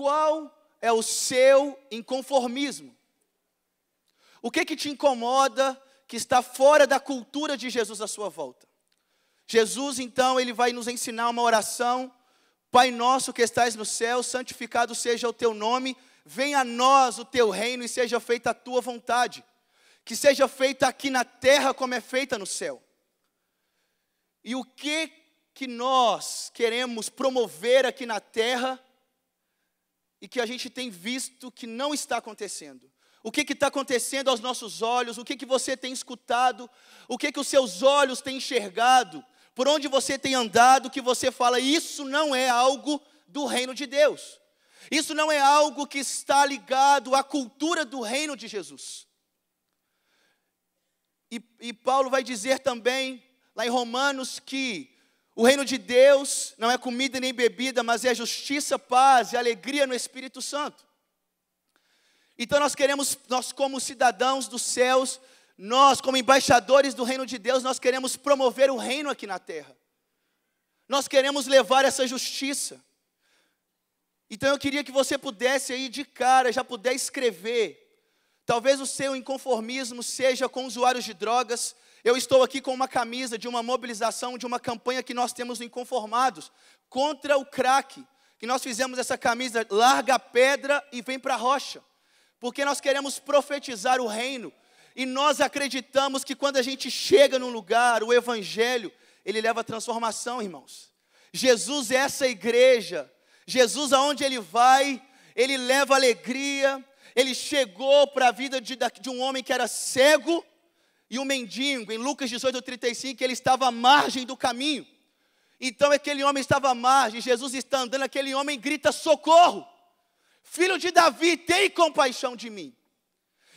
qual é o seu inconformismo? O que te incomoda que está fora da cultura de Jesus à sua volta? Jesus, então, ele vai nos ensinar uma oração. Pai nosso que estais no céu, santificado seja o teu nome, venha a nós o teu reino e seja feita a tua vontade. Que seja feita aqui na terra como é feita no céu. E o que nós queremos promover aqui na terra e que a gente tem visto que não está acontecendo? O que está acontecendo aos nossos olhos? O que você tem escutado? O que os seus olhos têm enxergado? Por onde você tem andado que você fala, isso não é algo do reino de Deus. Isso não é algo que está ligado à cultura do reino de Jesus. E Paulo vai dizer também, lá em Romanos, que o reino de Deus não é comida nem bebida, mas é justiça, paz e alegria no Espírito Santo. Então nós como cidadãos dos céus, nós como embaixadores do reino de Deus, nós queremos promover o reino aqui na terra. Nós queremos levar essa justiça. Então eu queria que você pudesse aí de cara, já puder escrever. Talvez o seu inconformismo seja com usuários de drogas. Eu estou aqui com uma camisa de uma mobilização, de uma campanha que nós temos no Inconformados, contra o crack. Que nós fizemos essa camisa, larga a pedra e vem para a rocha. Porque nós queremos profetizar o reino. E nós acreditamos que quando a gente chega num lugar, o evangelho, ele leva a transformação, irmãos. Jesus é essa igreja. Jesus, aonde ele vai, ele leva alegria. Ele chegou para a vida de um homem que era cego e um mendigo. Em Lucas 18:35, ele estava à margem do caminho. Então aquele homem estava à margem, Jesus está andando, aquele homem grita, socorro! Filho de Davi, tem compaixão de mim.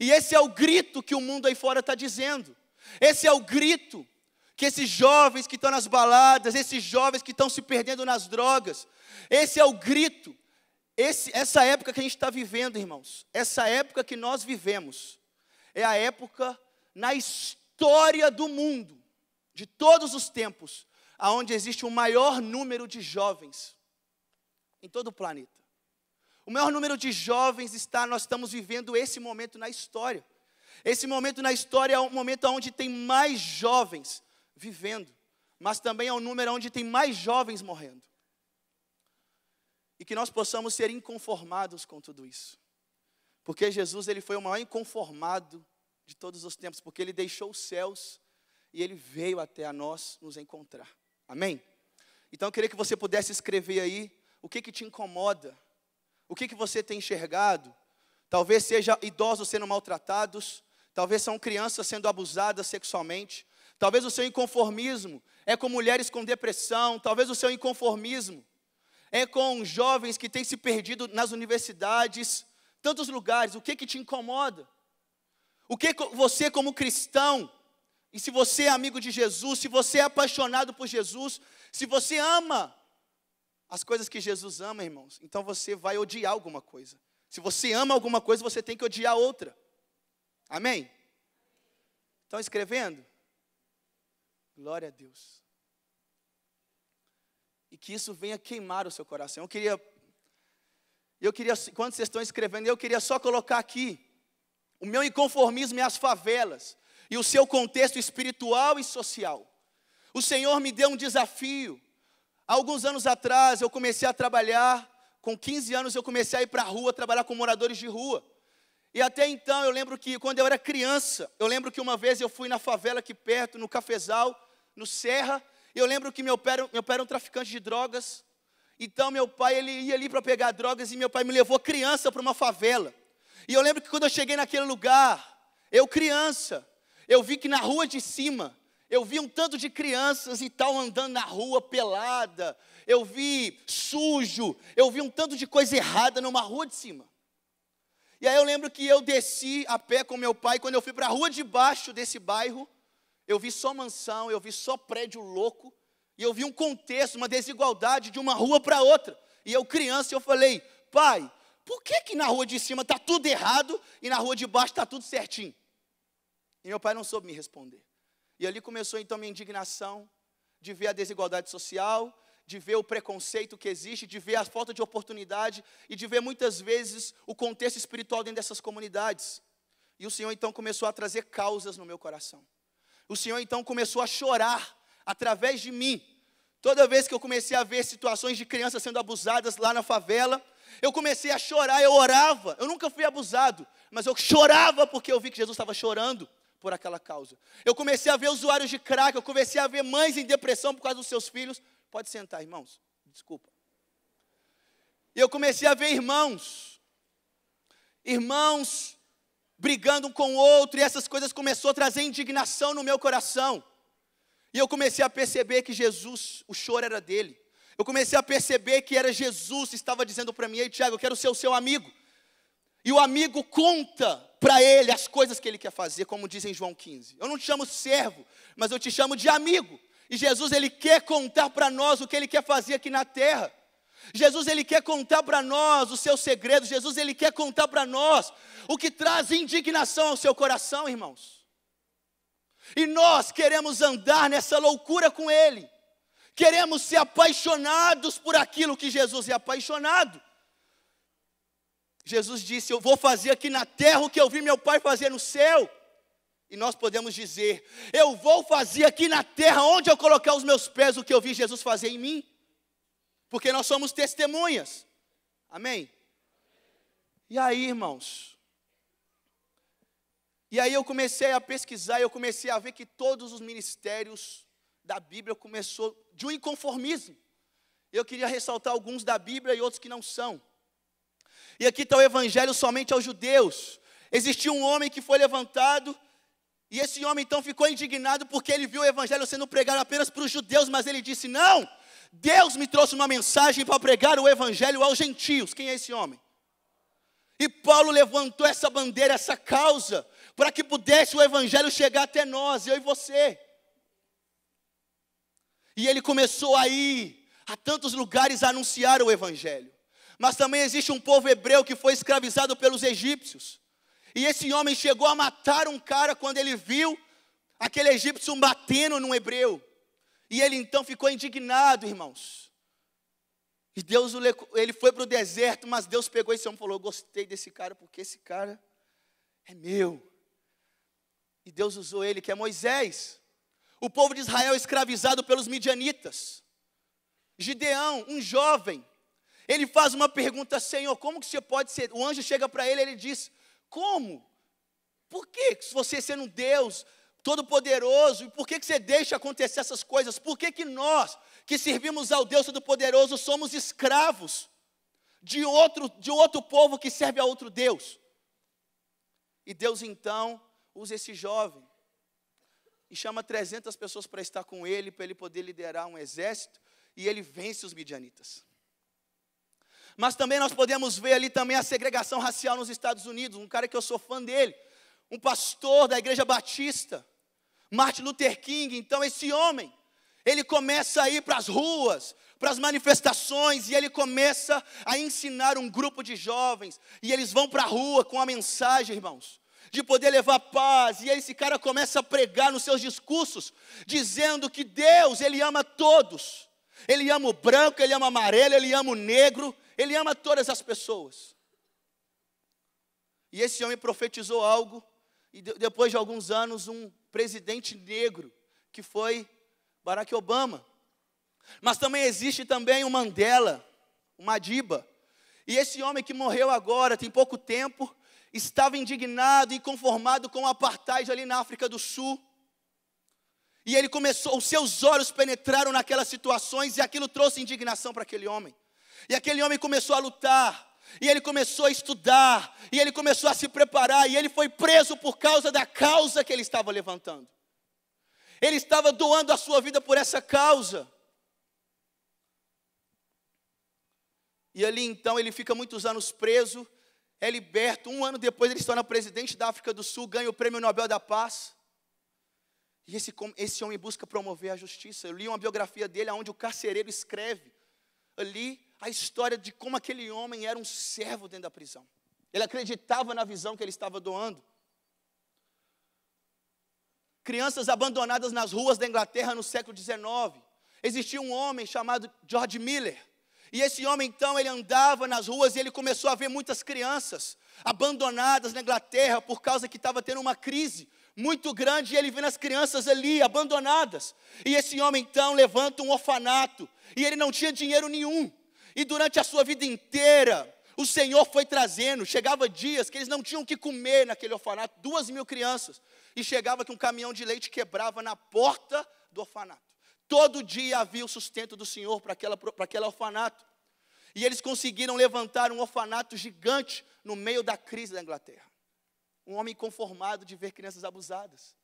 E esse é o grito que o mundo aí fora está dizendo. Esse é o grito que esses jovens que estão nas baladas, esses jovens que estão se perdendo nas drogas, esse é o grito. Essa época que a gente está vivendo, irmãos, essa época que nós vivemos, é a época na história do mundo, de todos os tempos, aonde existe o maior número de jovens em todo o planeta. O maior número de jovens nós estamos vivendo esse momento na história. Esse momento na história é um momento onde tem mais jovens vivendo, mas também é um número onde tem mais jovens morrendo. E que nós possamos ser inconformados com tudo isso. Porque Jesus, ele foi o maior inconformado de todos os tempos, porque ele deixou os céus e ele veio até a nós nos encontrar. Amém? Então eu queria que você pudesse escrever aí o que te incomoda, o que você tem enxergado. Talvez seja idosos sendo maltratados, talvez são crianças sendo abusadas sexualmente, talvez o seu inconformismo é com mulheres com depressão, talvez o seu inconformismo é com jovens que têm se perdido nas universidades, tantos lugares. O que te incomoda? O que você como cristão, e se você é amigo de Jesus, se você é apaixonado por Jesus, se você ama as coisas que Jesus ama, irmãos, então você vai odiar alguma coisa. Se você ama alguma coisa, você tem que odiar outra. Amém? Estão escrevendo? Glória a Deus. E que isso venha queimar o seu coração. Eu queria, quando vocês estão escrevendo, eu queria só colocar aqui, o meu inconformismo é as favelas, e o seu contexto espiritual e social. O Senhor me deu um desafio. Há alguns anos atrás, eu comecei a trabalhar, com 15 anos eu comecei a ir para a rua, trabalhar com moradores de rua. E até então, eu lembro que quando eu era criança, eu lembro que uma vez eu fui na favela aqui perto, no Cafezal, no Serra, e eu lembro que meu pai era um traficante de drogas. Então meu pai, ele ia ali para pegar drogas, e meu pai me levou criança para uma favela. E eu lembro que quando eu cheguei naquele lugar, eu criança, eu vi que na rua de cima, eu vi um tanto de crianças e tal andando na rua pelada, eu vi sujo, eu vi um tanto de coisa errada numa rua de cima. E aí eu lembro que eu desci a pé com meu pai, quando eu fui para a rua de baixo desse bairro, eu vi só mansão, eu vi só prédio louco, e eu vi um contexto, uma desigualdade de uma rua para outra. E eu criança, eu falei, pai, por que na rua de cima está tudo errado e na rua de baixo está tudo certinho? E meu pai não soube me responder. E ali começou então a minha indignação de ver a desigualdade social, de ver o preconceito que existe, de ver a falta de oportunidade e de ver muitas vezes o contexto espiritual dentro dessas comunidades. E o Senhor então começou a trazer causas no meu coração. O Senhor então começou a chorar através de mim. Toda vez que eu comecei a ver situações de crianças sendo abusadas lá na favela, eu comecei a chorar, eu orava. Eu nunca fui abusado, mas eu chorava porque eu vi que Jesus estava chorando por aquela causa. Eu comecei a ver usuários de crack, eu comecei a ver mães em depressão por causa dos seus filhos. Pode sentar, irmãos, desculpa. E eu comecei a ver irmãos brigando um com o outro, e essas coisas começaram a trazer indignação no meu coração. E eu comecei a perceber que Jesus, o choro era dele. Eu comecei a perceber que era Jesus que estava dizendo para mim: ei, Tiago, eu quero ser o seu amigo. E o amigo conta para ele as coisas que ele quer fazer, como diz em João 15. Eu não te chamo servo, mas eu te chamo de amigo. E Jesus, ele quer contar para nós o que ele quer fazer aqui na terra. Jesus, ele quer contar para nós os seus segredos. Jesus, ele quer contar para nós o que traz indignação ao seu coração, irmãos. E nós queremos andar nessa loucura com ele. Queremos ser apaixonados por aquilo que Jesus é apaixonado. Jesus disse: eu vou fazer aqui na terra o que eu vi meu Pai fazer no céu. E nós podemos dizer: eu vou fazer aqui na terra, onde eu colocar os meus pés, o que eu vi Jesus fazer em mim. Porque nós somos testemunhas. Amém? E aí, irmãos, eu comecei a pesquisar, eu comecei a ver que todos os ministérios da Bíblia começou de um inconformismo. Eu queria ressaltar alguns da Bíblia e outros que não são. E aqui está o evangelho somente aos judeus. Existia um homem que foi levantado, e esse homem então ficou indignado porque ele viu o evangelho sendo pregado apenas para os judeus, mas ele disse: não, Deus me trouxe uma mensagem para pregar o evangelho aos gentios. Quem é esse homem? E Paulo levantou essa bandeira, essa causa, para que pudesse o evangelho chegar até nós, eu e você. E ele começou a ir a tantos lugares a anunciar o evangelho. Mas também existe um povo hebreu que foi escravizado pelos egípcios. E esse homem chegou a matar um cara quando ele viu aquele egípcio batendo num hebreu. E ele então ficou indignado, irmãos. E Deus, ele foi para o deserto, mas Deus pegou esse homem e falou: eu gostei desse cara porque esse cara é meu. E Deus usou ele, que é Moisés. O povo de Israel escravizado pelos midianitas. Gideão, um jovem, ele faz uma pergunta: Senhor, como que você pode ser? O anjo chega para ele, ele diz: como? Por que você sendo um Deus todo-poderoso, por que você deixa acontecer essas coisas? Por que nós, que servimos ao Deus todo-poderoso, somos escravos de outro povo que serve a outro Deus? E Deus então usa esse jovem e chama 300 pessoas para estar com ele, para ele poder liderar um exército, e ele vence os midianitas. Mas também nós podemos ver ali também a segregação racial nos Estados Unidos. Um cara que eu sou fã dele, um pastor da igreja batista, Martin Luther King. Então esse homem, ele começa a ir para as ruas, para as manifestações, e ele começa a ensinar um grupo de jovens, e eles vão para a rua com a mensagem, irmãos, de poder levar paz. E aí esse cara começa a pregar nos seus discursos, dizendo que Deus, ele ama todos. Ele ama o branco, ele ama o amarelo, ele ama o negro, ele ama todas as pessoas. E esse homem profetizou algo, e depois de alguns anos, um presidente negro, que foi Barack Obama. Mas também existe também o Mandela, o Madiba. E esse homem que morreu agora, tem pouco tempo, estava indignado e inconformado com o apartheid ali na África do Sul. E ele começou, os seus olhos penetraram naquelas situações, e aquilo trouxe indignação para aquele homem. E aquele homem começou a lutar, e ele começou a estudar, e ele começou a se preparar, e ele foi preso por causa da causa que ele estava levantando. Ele estava doando a sua vida por essa causa. E ali então ele fica muitos anos preso, é liberto. Um ano depois ele se torna presidente da África do Sul, ganha o Prêmio Nobel da Paz. E esse homem busca promover a justiça. Eu li uma biografia dele, onde o carcereiro escreve ali a história de como aquele homem era um servo dentro da prisão. Ele acreditava na visão que ele estava doando. Crianças abandonadas nas ruas da Inglaterra no século XIX. existia um homem chamado George Miller. E esse homem, então, ele andava nas ruas e ele começou a ver muitas crianças abandonadas na Inglaterra por causa que estava tendo uma crise muito grande, e ele vendo as crianças ali abandonadas. E esse homem, então, levanta um orfanato, e ele não tinha dinheiro nenhum. E durante a sua vida inteira, o Senhor foi trazendo, chegava dias que eles não tinham o que comer naquele orfanato, 2.000 crianças. E chegava que um caminhão de leite quebrava na porta do orfanato. Todo dia havia o sustento do Senhor para aquele orfanato. E eles conseguiram levantar um orfanato gigante no meio da crise da Inglaterra. Um homem inconformado de ver crianças abusadas.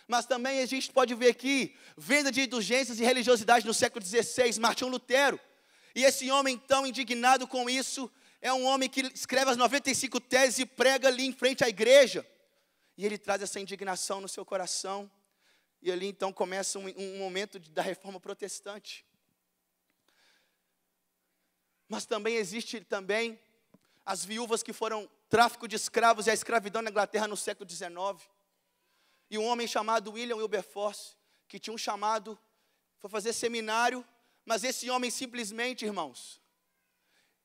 Mas também a gente pode ver aqui, venda de indulgências e religiosidade no século XVI, Martinho Lutero. E esse homem tão indignado com isso, é um homem que escreve as 95 teses e prega ali em frente à igreja. E ele traz essa indignação no seu coração. E ali então começa um momento da reforma protestante. Mas também existe também as viúvas que foram tráfico de escravos e a escravidão na Inglaterra no século XIX. E um homem chamado William Wilberforce, que tinha um chamado, foi fazer seminário, mas esse homem simplesmente, irmãos,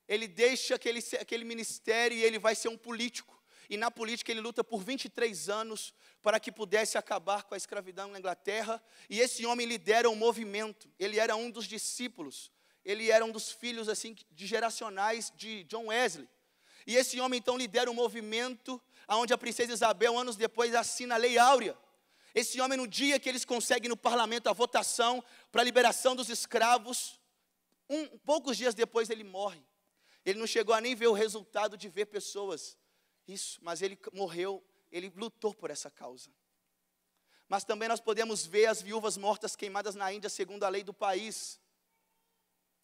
ele deixa aquele ministério e ele vai ser um político. E na política ele luta por 23 anos para que pudesse acabar com a escravidão na Inglaterra. E esse homem lidera um movimento. Ele era um dos discípulos. Ele era um dos filhos assim de geracionais de John Wesley. E esse homem então lidera um movimento onde a princesa Isabel, anos depois, assina a Lei Áurea. Esse homem, no dia que eles conseguem no parlamento a votação para a liberação dos escravos, poucos dias depois ele morre. Ele não chegou a nem ver o resultado de ver pessoas. Isso, mas ele morreu, ele lutou por essa causa. Mas também nós podemos ver as viúvas mortas queimadas na Índia, segundo a lei do país.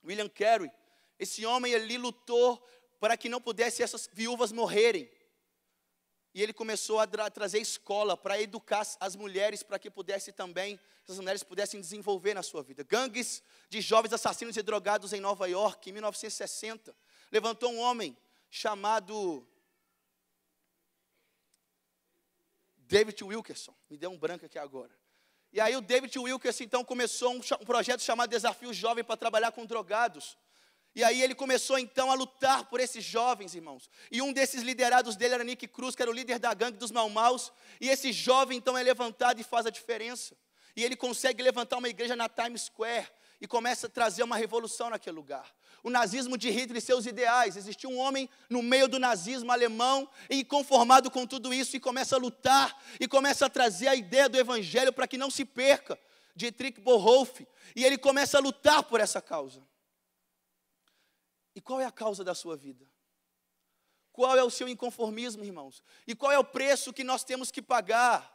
William Carey, esse homem ali lutou para que não pudesse essas viúvas morrerem. E ele começou a trazer escola para educar as mulheres, para que essas mulheres pudessem desenvolver na sua vida. Gangues de jovens assassinos e drogados em Nova York, em 1960. Levantou um homem chamado David Wilkerson. Me deu um branco aqui agora. E aí o David Wilkerson então começou um projeto chamado Desafio Jovem para trabalhar com drogados. E aí ele começou então a lutar por esses jovens, irmãos. E um desses liderados dele era Nick Cruz, que era o líder da gangue dos Mau Maus. E esse jovem então é levantado e faz a diferença. E ele consegue levantar uma igreja na Times Square e começa a trazer uma revolução naquele lugar. O nazismo de Hitler e seus ideais. Existia um homem no meio do nazismo alemão, inconformado com tudo isso, e começa a lutar, e começa a trazer a ideia do evangelho para que não se perca, Dietrich Bonhoeffer. E ele começa a lutar por essa causa. E qual é a causa da sua vida? Qual é o seu inconformismo, irmãos? E qual é o preço que nós temos que pagar?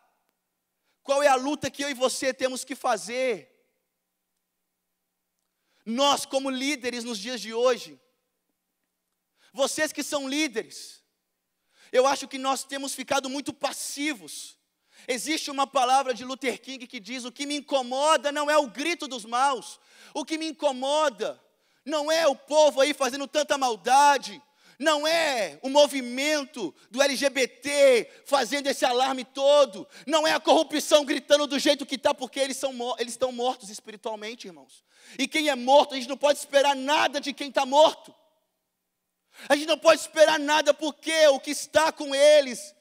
Qual é a luta que eu e você temos que fazer? Nós, como líderes nos dias de hoje, vocês que são líderes, eu acho que nós temos ficado muito passivos. Existe uma palavra de Luther King que diz: o que me incomoda não é o grito dos maus, o que me incomoda não é o povo aí fazendo tanta maldade, não é o movimento do LGBT fazendo esse alarme todo, não é a corrupção gritando do jeito que está, porque eles estão mortos espiritualmente, irmãos. E quem é morto, a gente não pode esperar nada de quem está morto. A gente não pode esperar nada, porque o que está com eles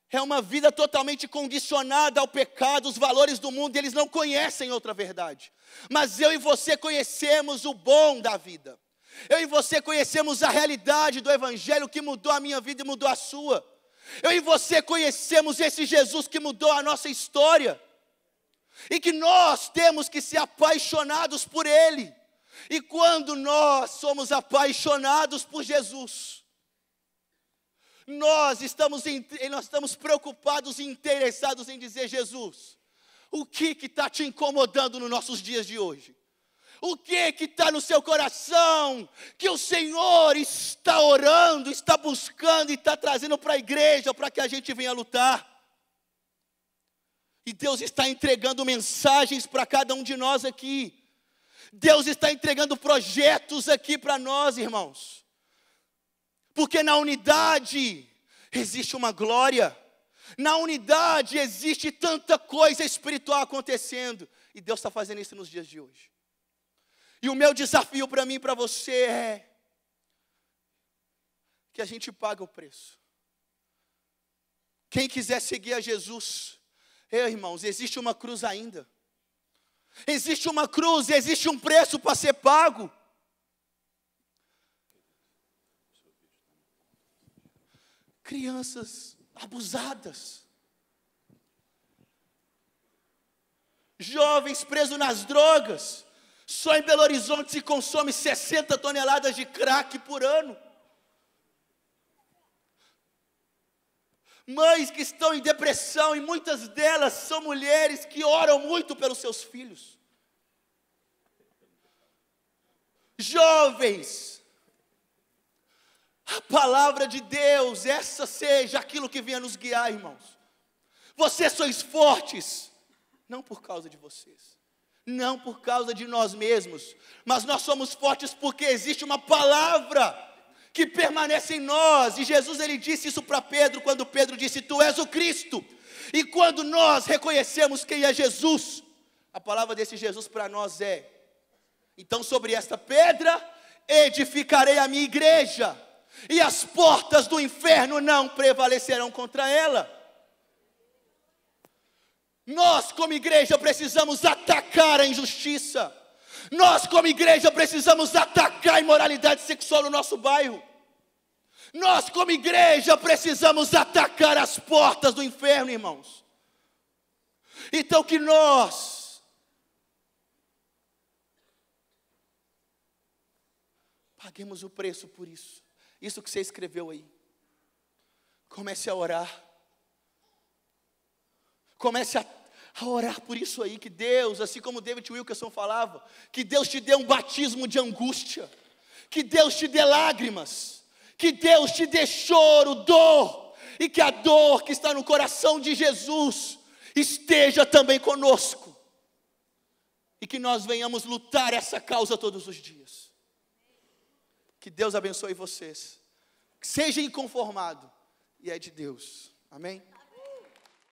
é uma vida totalmente condicionada ao pecado, os valores do mundo, e eles não conhecem outra verdade. Mas eu e você conhecemos o bom da vida. Eu e você conhecemos a realidade do evangelho que mudou a minha vida e mudou a sua. Eu e você conhecemos esse Jesus que mudou a nossa história. E que nós temos que ser apaixonados por Ele. E quando nós somos apaixonados por Jesus, nós estamos preocupados e interessados em dizer: Jesus, o que está te incomodando nos nossos dias de hoje? O que está no seu coração que o Senhor está orando, está buscando e está trazendo para a igreja para que a gente venha lutar? E Deus está entregando mensagens para cada um de nós aqui. Deus está entregando projetos aqui para nós, irmãos. Porque na unidade existe uma glória. Na unidade existe tanta coisa espiritual acontecendo. E Deus está fazendo isso nos dias de hoje. E o meu desafio para mim e para você é que a gente pague o preço. Quem quiser seguir a Jesus, irmãos, existe uma cruz ainda. Existe uma cruz, existe um preço para ser pago. Crianças abusadas. Jovens presos nas drogas. Só em Belo Horizonte se consome 60 toneladas de crack por ano. Mães que estão em depressão, e muitas delas são mulheres que oram muito pelos seus filhos. Jovens, a palavra de Deus, essa seja aquilo que venha nos guiar, irmãos. Vocês sois fortes, não por causa de vocês, não por causa de nós mesmos, mas nós somos fortes porque existe uma palavra que permanece em nós. E Jesus, ele disse isso para Pedro, quando Pedro disse: tu és o Cristo. E quando nós reconhecemos quem é Jesus, a palavra desse Jesus para nós é: então sobre esta pedra edificarei a minha igreja, e as portas do inferno não prevalecerão contra ela. Nós como igreja precisamos atacar a injustiça. Nós como igreja precisamos atacar a imoralidade sexual no nosso bairro. Nós como igreja precisamos atacar as portas do inferno, irmãos. Então que nós paguemos o preço por isso. Isso que você escreveu aí. Comece a orar. Comece a orar por isso aí, que Deus, assim como David Wilkerson falava, que Deus te dê um batismo de angústia, que Deus te dê lágrimas, que Deus te dê choro, dor, e que a dor que está no coração de Jesus esteja também conosco, e que nós venhamos lutar essa causa todos os dias. Que Deus abençoe vocês, seja inconformado, e é de Deus, amém?